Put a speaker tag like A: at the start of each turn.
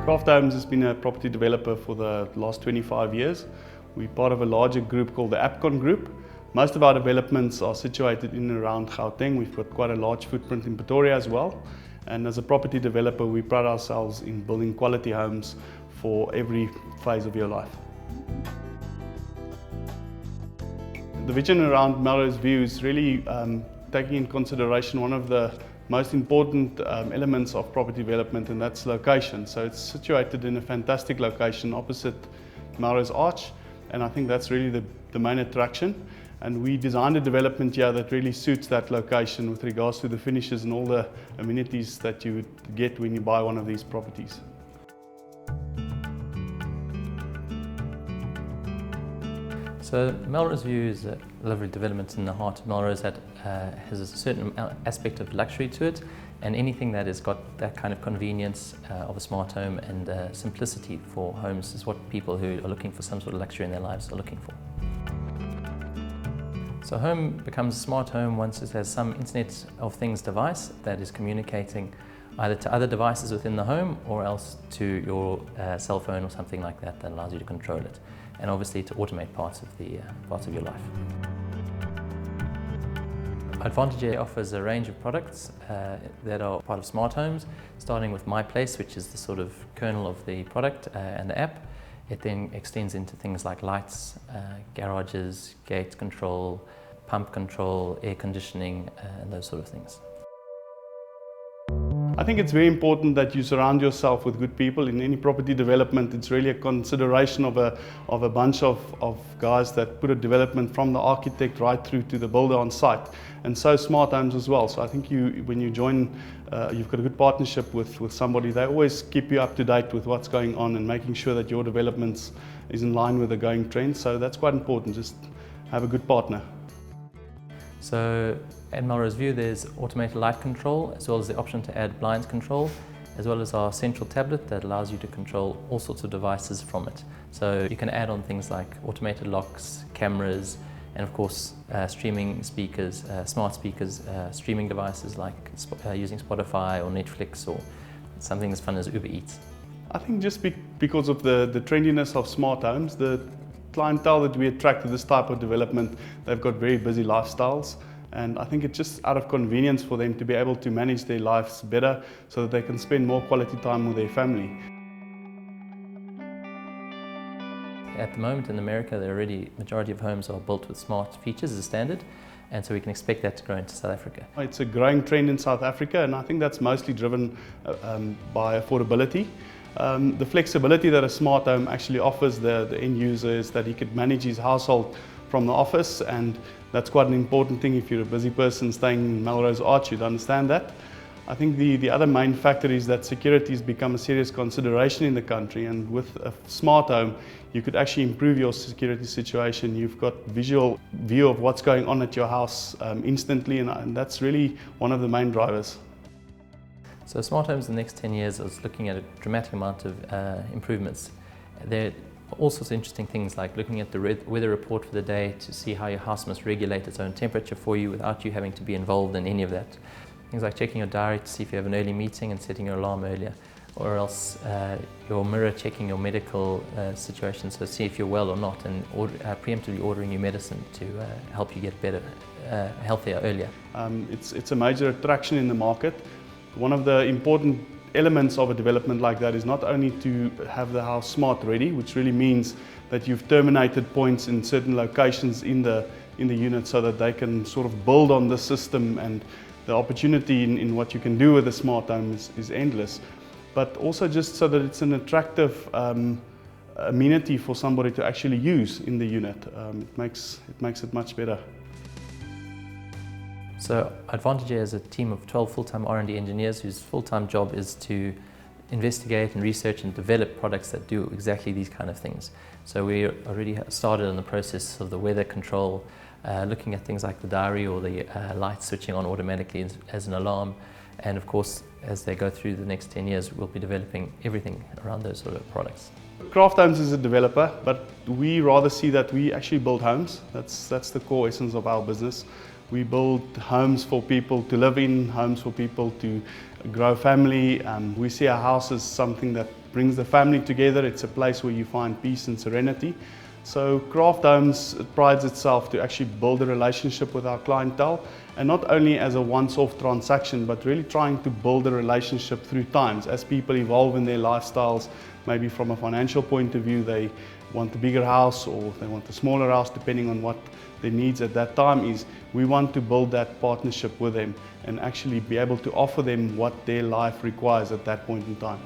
A: Craft Homes has been a property developer for the last 25 years. We're part of a larger group called the Apcon Group. Most of our developments are situated in and around Gauteng. We've got quite a large footprint in Pretoria as well. And as a property developer, we pride ourselves in building quality homes for every phase of your life. The vision around Melrose View is really taking in consideration one of the most important elements of property development, and that's location. So it's situated in a fantastic location opposite Melrose Arch, and I think that's really the main attraction. And we designed a development here that really suits that location with regards to the finishes and all the amenities that you would get when you buy one of these properties.
B: So Melrose View is a lovely development in the heart of Melrose that has a certain aspect of luxury to it, and anything that has got that kind of convenience of a smart home and simplicity for homes is what people who are looking for some sort of luxury in their lives are looking for. So a home becomes a smart home once it has some Internet of Things device that is communicating either to other devices within the home or else to your cell phone or something like that that allows you to control it, and obviously to automate parts of your life. Advantage offers a range of products that are part of smart homes, starting with My Place, which is the sort of kernel of the product and the app. It then extends into things like lights, garages, gate control, pump control, air conditioning, and those sort of things.
A: I think it's very important that you surround yourself with good people. In any property development, it's really a consideration of a bunch of guys that put a development from the architect right through to the builder on site. And so smart homes as well. So I think when you join, you've got a good partnership with somebody. They always keep you up to date with what's going on and making sure that your developments is in line with the going trend. So that's quite important, just have a good partner.
B: So at Melrose View there's automated light control, as well as the option to add blind control, as well as our central tablet that allows you to control all sorts of devices from it. So you can add on things like automated locks, cameras, and of course streaming speakers, smart speakers, streaming devices like using Spotify or Netflix, or something as fun as Uber Eats.
A: I think just because of the trendiness of smart homes, the clientele that we attract to this type of development, they've got very busy lifestyles, and I think it's just out of convenience for them to be able to manage their lives better so that they can spend more quality time with their family.
B: At the moment in America, the majority of homes are built with smart features as a standard, and so we can expect that to grow into South Africa.
A: It's a growing trend in South Africa, and I think that's mostly driven by affordability. The flexibility that a smart home actually offers the end user is that he could manage his household from the office, and that's quite an important thing. If you're a busy person staying in Melrose Arch, you'd understand that. I think the other main factor is that security has become a serious consideration in the country, and with a smart home you could actually improve your security situation. You've got visual view of what's going on at your house instantly, and that's really one of the main drivers.
B: So smart homes in the next 10 years, I was looking at a dramatic amount of improvements. There are all sorts of interesting things, like looking at the weather report for the day to see how your house must regulate its own temperature for you without you having to be involved in any of that. Things like checking your diary to see if you have an early meeting and setting your alarm earlier, or else your mirror checking your medical situation, so see if you're well or not, and preemptively ordering you medicine to help you get better, healthier earlier.
A: It's a major attraction in the market. One of the important elements of a development like that is not only to have the house smart ready, which really means that you've terminated points in certain locations in the unit so that they can sort of build on the system, and the opportunity in what you can do with a smart home is endless, but also just so that it's an attractive amenity for somebody to actually use in the unit. It makes it much better.
B: So Advantage has a team of 12 full-time R&D engineers whose full-time job is to investigate and research and develop products that do exactly these kind of things. So we already started on the process of the weather control, looking at things like the diary or the lights switching on automatically as an alarm, and of course as they go through the next 10 years we'll be developing everything around those sort of products.
A: Craft Homes is a developer, but we rather see that we actually build homes. That's the core essence of our business. We build homes for people to live in, homes for people to grow family. We see a house as something that brings the family together. It's a place where you find peace and serenity. So Craft Homes prides itself to actually build a relationship with our clientele, and not only as a once-off transaction, but really trying to build a relationship through times. As people evolve in their lifestyles, maybe from a financial point of view, they want a bigger house or they want a smaller house, depending on what their needs at that time is. We want to build that partnership with them and actually be able to offer them what their life requires at that point in time.